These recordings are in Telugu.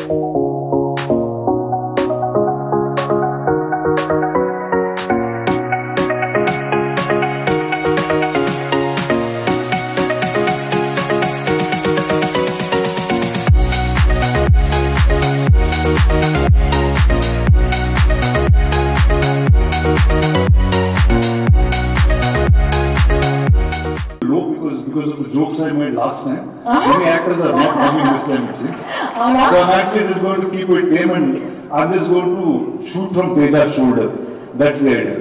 Because of the jokes I made last time, many actors are not coming this time, it seems. So I'm actually just going to keep it tame and I'm just going to shoot from Teja's shoulder. That's the idea.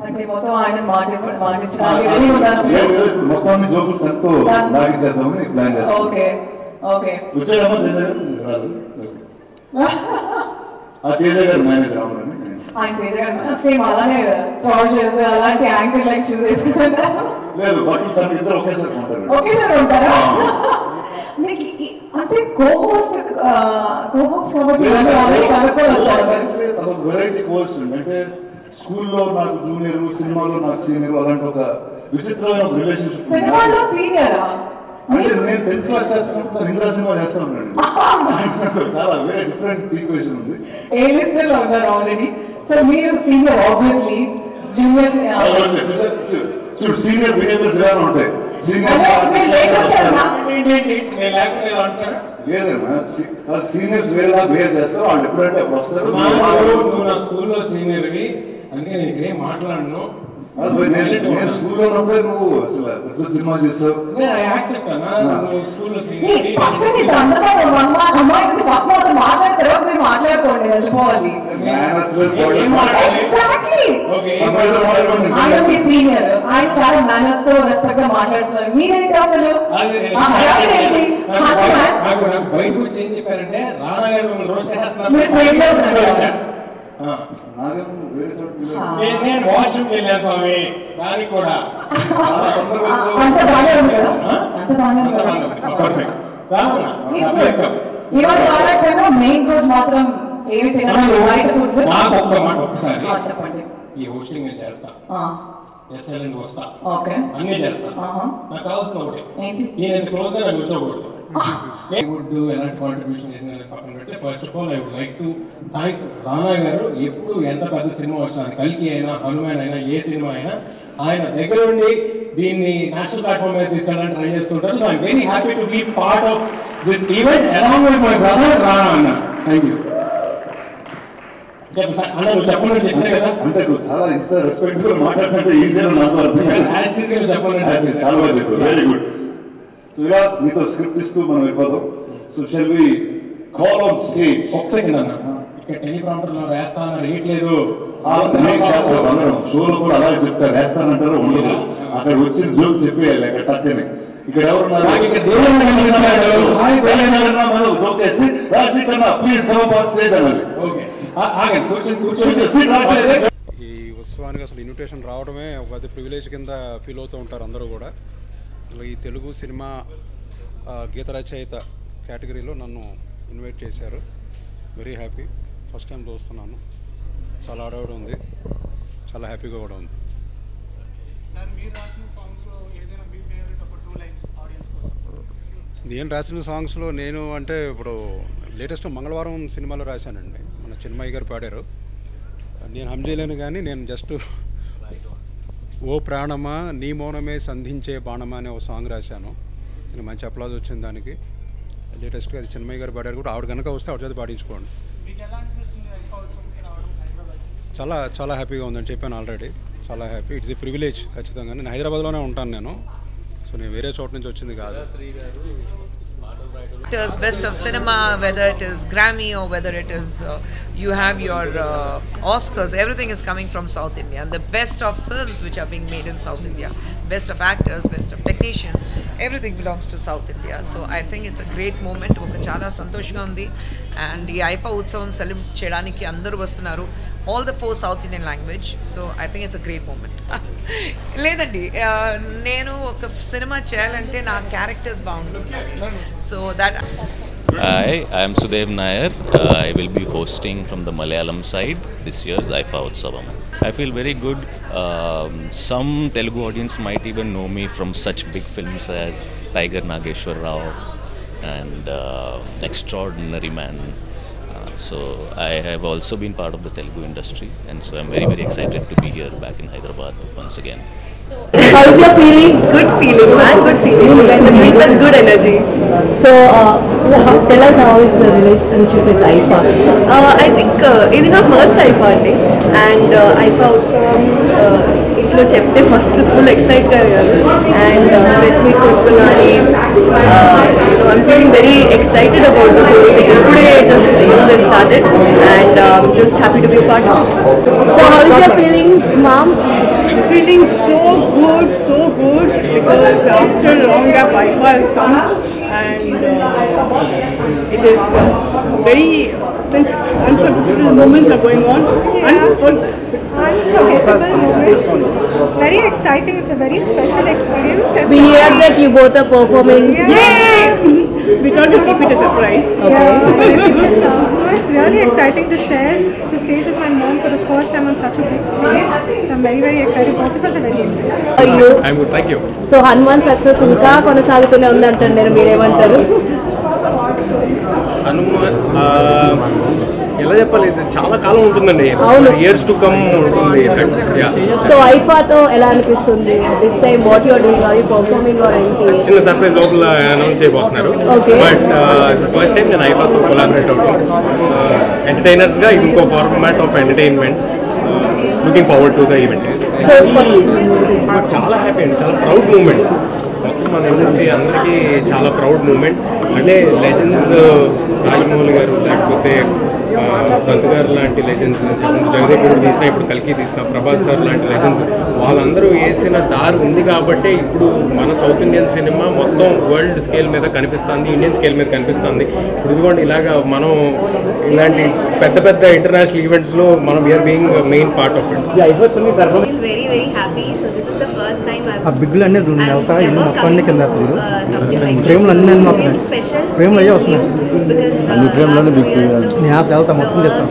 అంటే మొత్తం ఆయన మాట్లాడి మొత్తాన్ని జోకులు తనతో లాగించేద్దామని ప్లాన్ చేస్తాం. ఓకే ఓకే వచ్చాడమ్మా తేజ రాదు. ఆ తేజ గారు మేనేజర్ రామని ఆయన తేజ గారు సేమ్ అలానే చార్జెస్ అలాంటి యాంగిల్ లైక్ చూస్ చేసుకుంటారు. లేదు బట్ తన ఇద్దరు ఒకేసారి ఉంటారు. ఒకేసారి ఉంటారా? మీకు అంటే కోహోస్ట్ కాబట్టి ఆల్రెడీ కనుక్కోవచ్చు. వెరైటీ కోర్స్ అంటే స్కూల్లో నాకు జూనియర్, సినిమాలో నాకు సీనియర్, అలాంటి ఒక విచిత్రమైన ఒక రిలేషన్షిప్. సినిమాలో సీనియరా? అంటే నేను 10th క్లాస్ చేస్తున్నప్పుడు ఇంద్రా సినిమా చేస్తాను. చాలా వేరే డిఫరెంట్ ఈక్వేషన్ ఉంది. ఏ లిస్ట్ లో ఉన్నారు ఆల్రెడీ. సో మీరు సీనియర్ ఆబ్వియస్లీ, జూనియర్స్ చూడు సీనియర్ బిహేవియర్స్ గానే ఉంటాయి. లేదన్నా సీనియర్స్ వేరేలా బిహేవ్ చేస్తారు. వాళ్ళు ఎప్పుడంటే అప్పుడు వస్తారు. నువ్వు నా స్కూల్లో సీనియర్వి అందుకే నేను ఇక్కడేం మాట్లాడను. నేను స్కూల్లో ఉన్నప్పుడే నువ్వు అసలు పెద్ద సినిమా చేస్తావు. మాట్లాడుకోండి వెళ్ళిపోవాలి. సీనియర్ ఆయన చాలా మేనర్స్ తో రెస్పెక్ట్ గా మాట్లాడుతున్నారు. మీరేంటి అసలు బయటకు వచ్చి ఏం చెప్పారంటే రానా గారు మిమ్మల్ని రోస్ట్ చేస్తున్నారు. నేను వాష్రూమ్ వెళ్ళాను స్వామి. దానికి కూడా మెయిన్ రోజు మాత్రం ఏమి తినాలి బయట ఫుడ్స్ ఒక్కసారి చెప్పండి. ఈ హోస్టింగ్ నేను చేస్తా, ఎస్ఎల్ఎన్ వస్తా, అన్ని చేస్తా. నాకు కావాల్సిన ఒకటి నేను క్లోజ్ గా నాకు కూర్చోకూడదు. వుడ్ ఎలాంటి కాంట్రిబ్యూషన్ చేసిన పక్కన పెడితే first of all I would like to thank Rana గారు. ఎప్పుడు ఎంత పెద్ద సినిమా వచ్చినా, కల్కి అయినా, హనుమాన్ అయినా, ఏ సినిమా అయినా ఆయన దగ్గర ఉండి దీన్ని నేషనల్ ప్లాట్ఫామ్ మీద తీసుకెళ్ళడానికి ట్రై చేస్తుంటారు. So I'm very happy to be part of this event along with my brother Rana అన్న. Thank you. చెప్పండి కదా అంటే చాలా ఇంత రెస్పెక్ట్ గా మాట్లాడుతుంటే ఈజీగా నాకు అర్థం చెప్పండి. చాలా బాగా చెప్పారు. Very good. సో ఇలా మీతో స్క్రిప్ట్ ఇస్తూ మనం వెళ్ళిపోతాం. So shall we call on stage. ఒక సెకండ్ అన్న, ఇక్కడ టెలిప్రాంప్టర్ లో వేస్తాను రేట్లేదు. షోలో కూడా అలాగే చెప్తారు, వేస్తానంటారు ఉండదు. అక్కడ వచ్చిన జోక్ చెప్పేయాలి అక్కడ టక్కని. ఇక్కడ ఎవరున్నారు? జోక్ వేసి Rajasekhar please come on stage అనాలి. ఈ ఉత్సవానికి అసలు ఇన్విటేషన్ రావడమే ఒక పెద్ద ప్రివిలేజ్ కింద ఫీల్ అవుతూ ఉంటారు అందరూ కూడా. ఈ తెలుగు సినిమా గీత రచయిత కేటగిరీలో నన్ను ఇన్వైట్ చేశారు. Very happy. ఫస్ట్ టైం చూస్తున్నాను. చాలా ఆడవాడు ఉంది, చాలా హ్యాపీగా కూడా ఉంది. నేను రాసిన సాంగ్స్లో నేను అంటే ఇప్పుడు లేటెస్ట్ మంగళవారం సినిమాలో రాశానండి. మన చిన్మయ్య గారు పాడారు. నేను హమ్ చేయలేను కానీ నేను జస్ట్ ఓ ప్రాణమా నీ మౌనమే సంధించే బాణమా అనే ఒక సాంగ్ రాశాను. నేను మంచి అప్లాజ్ వచ్చింది దానికి. లేటెస్ట్గా అది చిన్మయ్య గారు పాడారు కూడా. ఆవిడ కనుక వస్తే ఆవిడ చేత పాడించుకోండి. చాలా చాలా హ్యాపీగా ఉందని చెప్పాను ఆల్రెడీ. చాలా హ్యాపీ. It's a privilege. ఖచ్చితంగా నేను హైదరాబాద్లోనే ఉంటాను నేను. సో నేను వేరే చోట నుంచి వచ్చింది కాదు. Best of cinema, whether it is Grammy or whether it is you have your Oscars, everything is coming from South India, and the best of films which are being made in South India, best of actors, best of technicians, everything belongs to South India. So I think it's a great moment. oka chala santoshanga undi, and ee IFA utsavam celebrate cheyadaniki andaru vastunaru, all the 4 South Indian language. So I think it's a great moment. లేదండి, నేను ఒక సినిమా చేయాలంటే నా క్యారెక్టర్స్ బాగుంటుంది. So that Hi, I am Sudev Nair. I will be hosting from the Malayalam side this year's IFA Utsavam. I feel very good. Some Telugu audience might even know me from such big films as Tiger Nageshwar Rao and Extraordinary Man. So I have also been part of the Telugu industry, and so I'm very, very excited to be here back in Hyderabad once again. How is your feeling? Good feeling, man. Good feeling. You guys are doing such good energy. So, tell us how is the relationship with IFA? I think ఇది నా ఫస్ట్ ఐఫా అండి అండ్ ఐఫా ఉత్సవం ఇంట్లో చెప్తే ఫస్ట్ ఫుల్ ఎక్సైట్ అయ్యారు అండ్ ప్రెస్ మీట్ వస్తున్నాను I'm feeling very excited about the whole thing ఇప్పుడే just they started and just happy to be part of. So, how is your feeling, mom? Feeling so good because after long gap IFA has come and it is very unforgettable moments are going on. Unforgettable moments, very exciting. It's a very special experience. We hear that you both are performing. Yay! We thought to keep it a surprise. Okay. So it's really exciting to share the stage with my mom for the first time on such a big stage. So I'm very, very excited. Both of us are very excited. Are you? I'm good, thank you. So, Hanuman success ఇంకా కొనసాగుతూనే ఉంది అంటున్నారు, మీరేమంటారు? హనుమాన్ ఎలా చెప్పాలి, ఇది చాలా కాలం ఉంటుందండి, అవును. ఇయర్స్ టు కమ్ ఉంటుంది. సో ఐఫాతో ఎలా అనిపిస్తుంది this time? What you are doing? Are you performing or anything? చిన్న సర్ప్రైజ్ లోపల అనౌన్స్ చేయబోతున్నారు. Okay. బట్ ఫస్ట్ టైం నేను ఐఫాతో కొలాబరేట్ అవుతాను. ఎంటర్టైనర్స్గా ఇది ఇంకో format of entertainment. Looking forward to the event. So చాలా హ్యాపీ అండి, చాలా ప్రౌడ్ మూమెంట్. మొత్తం మన ఇండస్ట్రీ అందరికీ చాలా ప్రౌడ్ మూమెంట్. అంటే లెజెండ్స్ రాజమౌళి గారు, లేకపోతే దంతు గారు లాంటి లెజెండ్స్, జగదేకుడు తీసిన, ఇప్పుడు కల్కి తీసిన ప్రభాస్ సార్ లాంటి లెజెండ్స్, వాళ్ళందరూ వేసిన దారి ఉంది కాబట్టి ఇప్పుడు మన సౌత్ ఇండియన్ సినిమా మొత్తం వరల్డ్ స్కేల్ మీద కనిపిస్తుంది, ఇండియన్ స్కేల్ మీద కనిపిస్తుంది. ఇప్పుడు ఇదిగోండి ఇలాగా మనం ఇలాంటి పెద్ద పెద్ద ఇంటర్నేషనల్ ఈవెంట్స్లో మనం we're being main part of it. Very very happy. So this is the first time ఆ బిగ్గులు అన్నీ అవుతాయి మొత్తాన్ని కింద ఫ్రేమ్లు అన్నీ స్పెషల్ ఫ్రేమ్లు అయ్యే వస్తున్నాయి. అన్ని ఫ్రేమ్లోనే బిగ్ నేను యాప్ వెళ్తా మొత్తం చేస్తాను.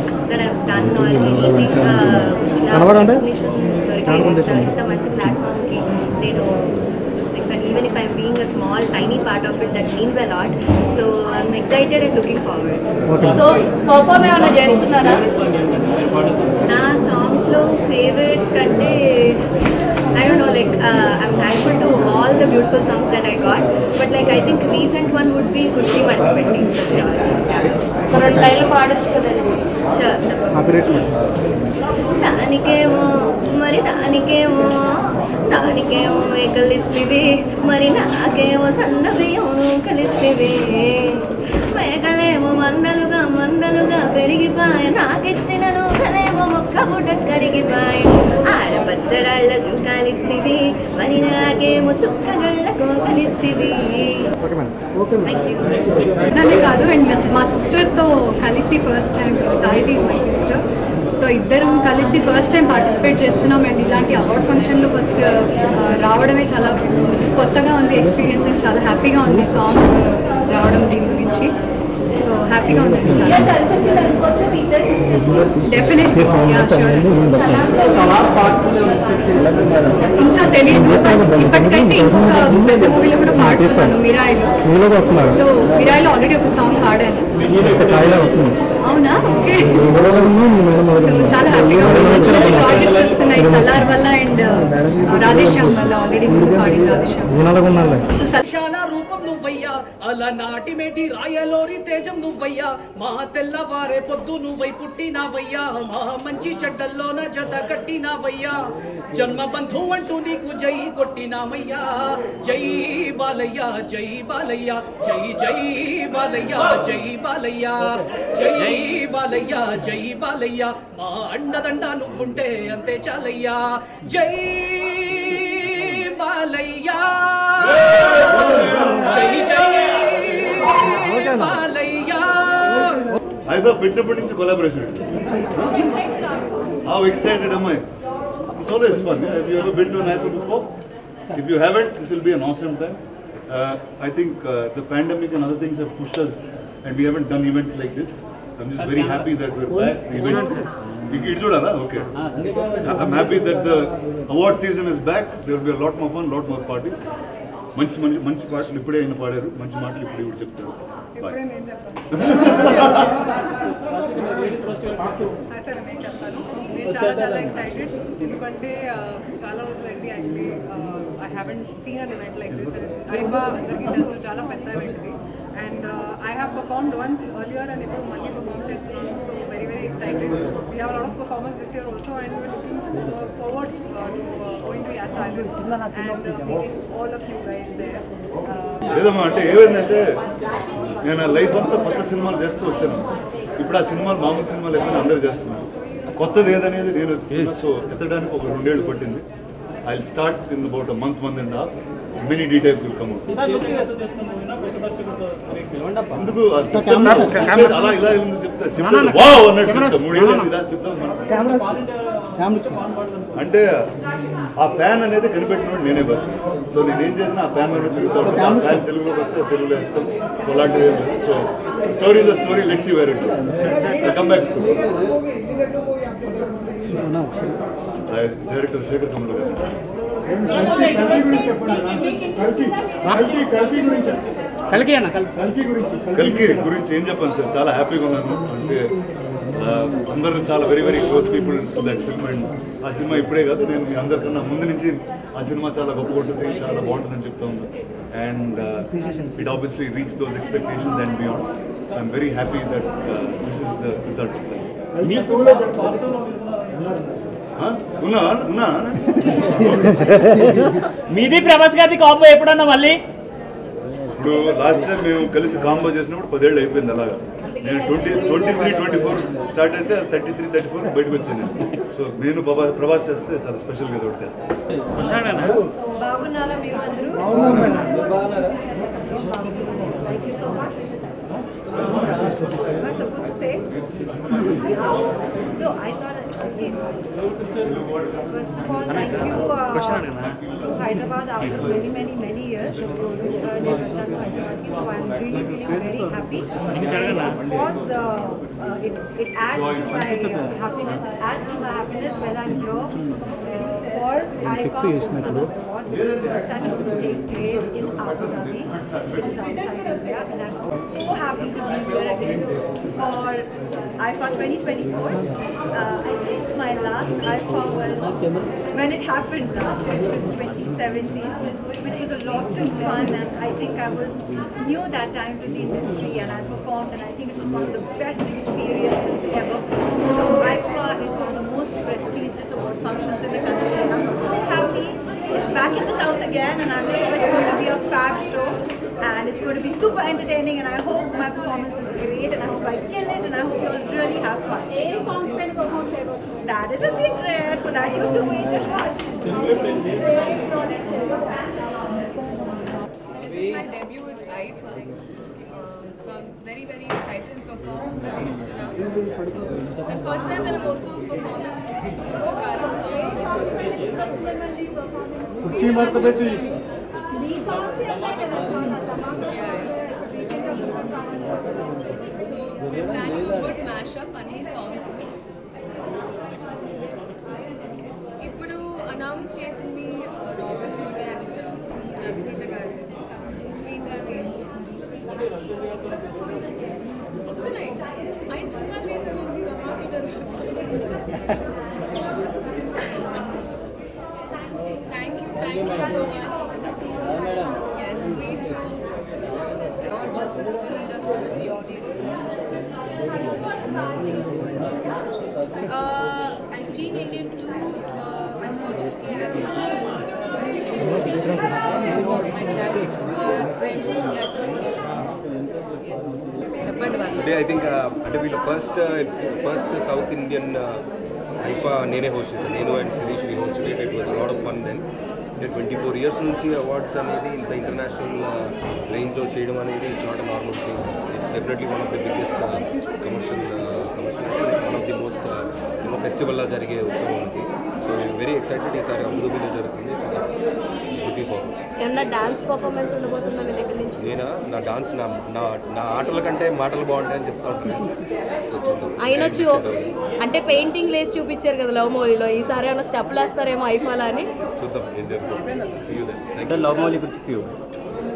కనబడండి ఇంత మంచి ప్లాట్ఫామ్కి నేను even if I'm being a small tiny part of it, that means a lot. So I'm excited and looking forward. So perform ఏమైనా చేస్తున్నారా? నా సాంగ్స్లో ఫేవరెట్ కంటే I don't know, like I'm thankful to all the beautiful songs that I got, but like I think recent one would be Kuchi Mandapetti. రెండు లైన్లు పాడొచ్చు కదండి. Sure. దానికేమో మరి దానికేమో మేకలిస్తివి, మరి నాకేమో సన్న బియ్యం కలిస్తివి. మేకలేమో మందలుగా పెరిగిపాయ, నాకిచ్చిన నూకలేమో మొక్క బుడ్డ కరిగిపాయ. ఆడపచ్చరాళ్ళ జూకాలిస్తివి, మరి నాకేమో చుక్కగళ్ళకు కలిస్తివి. నన్నే కాదు, అండ్ మా సిస్టర్తో కలిసి first time, Saiti is my sister. So ఇద్దరం కలిసి ఫస్ట్ టైం పార్టిసిపేట్ చేస్తున్నాం. అండ్ ఇలాంటి అవార్డ్ ఫంక్షన్లో ఫస్ట్ రావడమే చాలా కొత్తగా ఉంది ఎక్స్పీరియన్స్, అండ్ చాలా హ్యాపీగా ఉంది సాంగ్ రావడం దీని గురించి. సో హ్యాపీగా ఉందండి చాలా. డెఫినెట్లీ ఇంకా తెలియదు, ఇప్పటికైతే ఇంకొక పెద్ద మూవీలో కూడా పాడుతున్నాను, మిరాయిలో. సో మిరాయిలో ఆల్రెడీ ఒక సాంగ్ పాడాను. అవునా? ఓకే. సో చాలా హ్యాపీగా ఉంది. మంచి మంచి ప్రాజెక్ట్స్ వస్తున్నాయి సలార్ వల్ల అండ్ రాధేశ్యామ్ వల్ల. ఆల్రెడీ ముందు పాడింది రాధేశ్యామ్. రూపం నువ్వయ్యా, అలా నాటి మేటి రాయలోరి తేజం నువ్వయ్యా, మా తెల్లవారే పొద్దు నువ్వై పుట్టినావయ్యా, మా మంచి చెడ్డల్లోన జత కట్టినావయ్యా, జన్మ బంధు అంటూ నీకు జై కొట్టినామయ్యా. జై బాలయ్య జై బాలయ్య, జై జై బాలయ్య జై బాలయ్య, జై బాలయ్య జై బాలయ్య, మా అండదండ నువ్వుంటే అంతే చాలయ్యా. జై బాలయ్య జై జై బాలయ్య. ఐఫా పెట్టినప్పటి నుంచి collaboration. How excited am I? It's always fun. Yeah? Have you ever been to an IFA before? If you haven't, this will be an awesome time. I think the pandemic and other things have pushed us, and we haven't done events like this. I'm just very happy that we're back. The events. Okay. I'm happy that the award season is back. There will be a lot more fun, lot more parties. మంచి పాటలు ఇప్పుడే ఆయన పాడారు, మంచి మాటలు ఇప్పుడు చెప్తారు. Bye. చాలా రోజులైంది actually I haven't seen an event like this and it's IIFA అందరికీ తెలుసు చాలా పెద్ద ఈవెంట్ ఇది and I have performed once earlier and ఇప్పుడు మళ్ళీ పర్ఫార్మ్ చేస్తున్నాను so very very excited we have lot of performance this year also and we're looking forward to going to Yas and all of you guys there ఏదమ్మా అంటే ఏమైందంటే నేను లైఫ్ అంతా కొత్త సినిమాలు చేస్తూ వచ్చాను ఇప్పుడు ఆ సినిమాలు మామూలు సినిమాలు ఎక్కడ అందరూ చేస్తున్నాను కొత్తది ఏదనేది నేను సో ఎత్తడానికి ఒక 2 ఏళ్ళు పట్టింది I will start in about a month and half many details will come out అందుకు అలా ఇలా ఎందుకు చెప్తా వావ్ అన్నట్టు చెప్తా 3 ఏళ్ళు ఇలా చెప్తాం అంటే ఆ ప్యాన్ అనేది కనిపెట్టినోడు నేనే బస్ సో నేనేం చేసినా ఆ ప్యాన్ అనేది తిరుగుతాను ఆ ప్యాన్ తెలుగులోకి వస్తే తెలుగులో వేస్తాం సో అలాంటివి ఏం లేదు so story is a story let's see where it is come back director Shekhar తమ్ముడు గారు కల్కి గురించి ఏం చెప్పాను సార్ చాలా హ్యాపీగా ఉన్నాను అంటే అందరూ చాలా very very close people to that film and ఆ సినిమా ఇప్పుడే కాదు నేను మీ అందరికన్నా ముందు నుంచి ఆ సినిమా చాలా గొప్ప ఉంటుంది చాలా బాగుంటుందని చెప్తా ఉన్నాను and it obviously reach those expectations and beyond I'm very happy that this is the result of ఉన్నా మీది ప్రభాస్ గారి కాంబో ఎప్పుడన్నా మళ్ళీ ఇప్పుడు లాస్ట్ టైం మేము కలిసి కాంబో చేసినప్పుడు 10 ఏళ్ళు అయిపోయింది అలాగా నేను 23-24 స్టార్ట్ అయితే 33-34 బయటకు వచ్చాను సో నేను ప్రభాస్ చేస్తే చాలా స్పెషల్గా ఒకటి చేస్తాను No, I thought okay. First of all, thank you to Hyderabad after many years. So I'm really feeling very happy. And of course, it adds to my happiness. It adds to my happiness when I'm here for IFA Award, which is first time going to take place in Abu Dhabi, which is outside India, and I'm so happy to be here again for IFA 2024. I think my last IFA was when it happened last year, it was 2017, which was a lot of fun, and I think I was new that time to the industry and I performed, and I think it was one of the best experiences ever. So IFA is one of the most prestigious award functions in the country, and I'm so happy it's back in the South again, and I'm sure it's going to be a fab show. And it's going to be super entertaining, and I hope my performance is great, and I hope I kill it, and I hope you'll really have fun. Any songs can perform? That is a secret. For that, you have to wait and watch. This is my debut with IFA, so I'm very excited to perform with Jayasuna. So the first time that I'm also performing Karan songs. So we're planning a good mashup అన్ని songs. ఇప్పుడు అనౌన్స్ చేసింది రాబిన్ హుడ్ అండ్ రవితేజ గారు మిగతావి వస్తున్నాయి. ఆయన సినిమాలు తీసారు thank you so much. Yes, me too. Just the film industry, the audience. I've seen Indian too. Unfortunately, I haven't Today, I think వీళ్ళ first South Indian IFA నేనే హోస్ట్ చేశాను. నేను and Shirish we hosted it. It was a lot of fun then. 24 years నుంచి అవార్డ్స్ అనేది ఇంత ఇంటర్నేషనల్ రేంజ్లో చేయడం అనేది it's not a normal thing. It's definitely one of the biggest commercial one of the most ఫెస్టివల్లా జరిగే ఉత్సవం ఉంది. So very excited. ఈసారి అబుదాబిలో జరుగుతుంది. Looking forward. ఏమన్నా డాన్స్ పర్ఫార్మెన్స్ ఉండబోతుందా మీ దగ్గర నుంచి? నేనా నా డాన్స్ నా ఆటల కంటే మాటలు బాగుంటాయని చెప్తా ఉంటాను. సో చూద్దాం. అయినొచ్చు అంటే పెయింటింగ్ లేసి చూపించారు కదా లవ్ మౌలీలో, ఈసారి ఏమైనా స్టెప్లు వేస్తారేమో ఐఫాలా అని చూద్దాం ఏం జరుగుతుంది. See you then. Love Mouli గురించి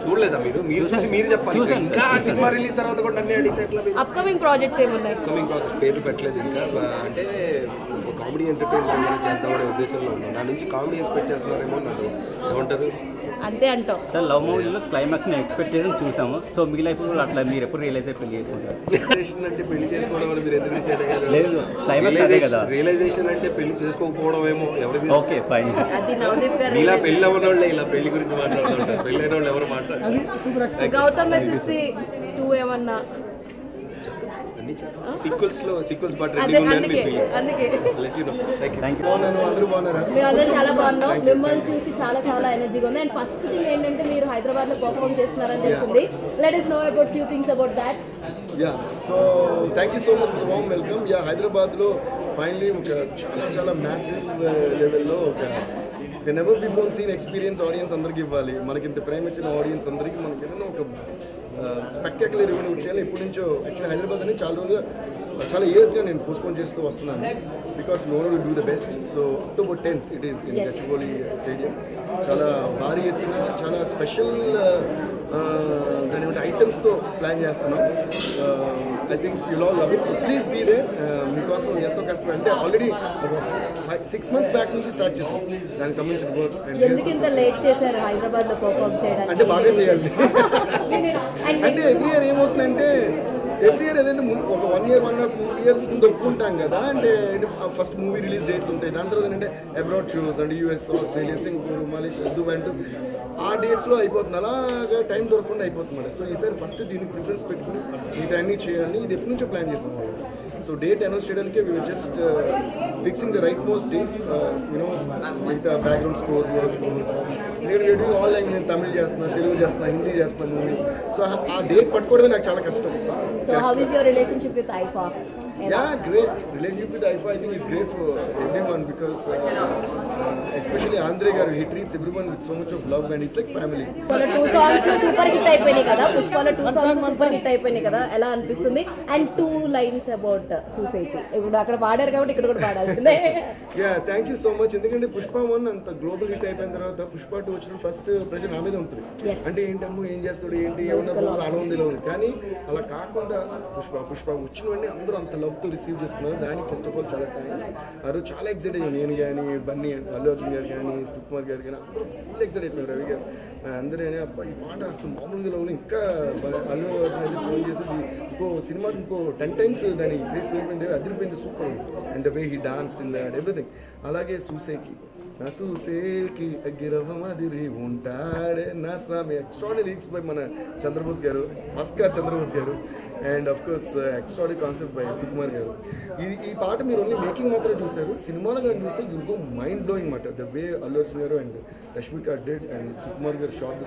చూడలేదా మీరు చూసి మీరు చెప్పాలి. ఇంకా సినిమా రిలీజ్ తర్వాత కూడా అన్నీ అడిగితే ఎట్లా? అప్కమింగ్ ప్రాజెక్ట్స్ ఏమున్నాయి? అప్కమింగ్ ప్రాజెక్ట్ పేర్లు పెట్టలేదు ఇంకా. అంటే ఒక కామెడీ ఎంటర్టైన్మెంట్ చేద్దాం అనే ఉద్దేశంలో ఉన్నాను. నా నుంచి కామెడీ ఎక్స్పెక్ట్ చేస్తున్నారేమో నన్ను ఏమంటారు అంతే అంటాం. సార్ లవ్ మూవీలో క్లైమాక్స్ని ఎక్స్పెక్ట్ చేసి చూసాము. సో మీ లైఫ్ అట్లా మీరు ఎప్పుడు రియలైజ్ అయ్యి పెళ్లి చేసుకుంటారు? రియలైజేషన్ అంటే పెళ్లి చేసుకోవడం అని మీరు ఎందుకు డిసైడ్ అయ్యారు? లేదు, క్లైమాక్స్ అదే కదా. రియలైజేషన్ అంటే పెళ్లి చేసుకోకపోవడం ఏమో ఎవరికి. Okay fine. ఇలా పెళ్లి అవ్వని వాళ్ళే ఇలా పెళ్లి గురించి మాట్లాడుతుంటారు. పెళ్లి అయిన వాళ్ళు ఎవరు మాట్లాడతారు? గౌతమ్ ఎస్ఎస్సి 2 ఏమన్నా సీక్వెల్స్ బట్ రెడీగా ఉన్నాను. Let you know. థాంక్యూ. అందరూ బాగున్నారా? మేమందరం చాలా బాగున్నాం. మిమ్మల్ని చూసి చాలా చాలా ఎనర్జీగా ఉంది. అండ్ ఫస్ట్ థింగ్ ఏంటంటే మీరు హైదరాబాద్లో పర్ఫామ్ చేస్తున్నారని తెలిసింది. Let us know about few things about that. Yeah, so thank you so much for the warm welcome. Yeah, హైదరాబాద్లో ఫైనలీ ఒక చాలా మ్యాసివ్ లెవెల్లో ఒక never before seen experience audience అందరికీ ఇవ్వాలి. మనకి ఇంత ప్రేమ ఇచ్చిన ఆడియన్స్ అందరికీ మనకి ఏదైనా ఒక స్పెక్టాక్యులర్ ఈవెంట్ చేయాలి. ఎప్పటి నుంచో యాక్చువల్లీ హైదరాబాద్ అనేది చాలా ఇయర్స్గా నేను పోస్ట్పోన్ చేస్తూ వస్తున్నాను. Because we want to do the best. So October 10th it is in Gachibowli stadium. చాలా భారీ ఎత్తున చాలా స్పెషల్ దాని ఏమంటే ఐటమ్స్తో ప్లాన్ చేస్తున్నాం. I think you'll all love it. So please be there. మీకోసం ఎంతో కష్టం అంటే ఆల్రెడీ ఒక 6 months బ్యాక్ నుంచి స్టార్ట్ చేసాం దానికి సంబంధించిన వర్క్. ఎందుకు ఇంత లేట్ చేశారు హైదరాబాద్లో పర్ఫామ్ చేయడానికి? అంటే బాగా చేయాలి. అంటే ఎవ్రీ ఇయర్ ఏమవుతుందంటే ఎవ్రీ ఇయర్ ఏదంటే ఒక 1 year 1.5 years ముందు ఒప్పుకుంటాం కదా. అంటే ఫస్ట్ మూవీ రిలీజ్ డేట్స్ ఉంటాయి. దాని తర్వాత ఏంటంటే అబ్రాడ్ షోస్ అంటే US, Australia, Singapore, Malaysia, Dubai అంటూ ఆ డేట్స్లో అయిపోతుంది. అలాగా టైం దొరకకుండా అయిపోతుంది. సో ఈసారి ఫస్ట్ దీనికి ప్రిఫరెన్స్ పెట్టుకుని మిగతా అన్నీ చేయాలని ఇది ఎప్పటి నుంచో ప్లాన్ చేసాం. సో డేట్ అనౌన్స్ చేయడానికి we just fixing the right most date. You know మిగతా బ్యాక్గ్రౌండ్ స్కోర్ వర్క్ నేను ఆల్ లాంగ్వేజ్. నేను తమిళ్ చేస్తున్నా, తెలుగు చేస్తున్నా, హిందీ చేస్తున్నా మూవీస్. సో ఆ డేట్ పట్టుకోవడమే నాకు చాలా కష్టం. So how is your relationship with IFA? Yeah, great relationship with IFA. I think it's great for everyone because especially Andre garu, he treats everyone with so much of love and it's like family. Pushpala 2 songs super hit అయిపోయినాయి కదా. Pushpala 2 songs super hit అయిపోయినాయి కదా. ఎలా అనిపిస్తుంది? And 2 lines about society. ఇప్పుడు అక్కడ పాడారు కాబట్టి ఇక్కడ కూడా పాడాల్సిందే. Yeah, thank you so much. ఎందుకంటే Pushpa 1 అంత గ్లోబల్ హిట్ అయిపోయిన తర్వాత Pushpa 2 వచ్చిన ఫస్ట్ ప్రెజర్ నా మీద ఉంటుంది. అంటే ఏంటమ్మో ఏం చేస్తాడు ఏంటి ఏమన్నా అడవుందిలో ఉంది. కానీ అలా కాకుండా పుష్ప వచ్చిన వెంటనే అందరూ అంత లవ్తో రిసీవ్ చేసుకున్నారు. దానికి ఫస్ట్ ఆఫ్ ఆల్ చాలా థ్యాంక్స్. ఆ రోజు చాలా ఎక్సైట్ అయ్యాను. నేను కానీ బన్నీ, అల్లు అర్జున్ గారు కానీ, సుకుమార్ గారు కానీ అందరూ ఫుల్ ఎక్సైట్ అయిపోయారు. రవి గారు అందరూ అబ్బా ఈ పాట అసలు మామూలుగా లవ్లో ఇంకా అల్లు అర్జున్ అయితే ఫోన్ చేసి ఇంకో సినిమాకి ఇంకో 10 times దాని ఫేస్ పెరిగిపోయింది, అదిరిపోయింది, super and the way he danced in that everything. అలాగే సూసేకి నా సూసేకి అగ్గిరవ్వమదిరి ఉంటాడే నా సామి ఎక్స్ట్రాడనరీ లిరిక్స్ బై మన చంద్రబోస్ గారు, ఆస్కార్ చంద్రబోస్ గారు. And of course extraordinary concept by Sukumar గారు. ఈ పాట మీరు ఓన్లీ మేకింగ్ మాత్రం చూశారు. సినిమాలో కానీ చూస్తే యూ గో మైండ్ బ్లోయింగ్ మాట. ద వే అల్లు అర్జున్ గారు and Rashmika did and Sukumar గారు షాట్ ద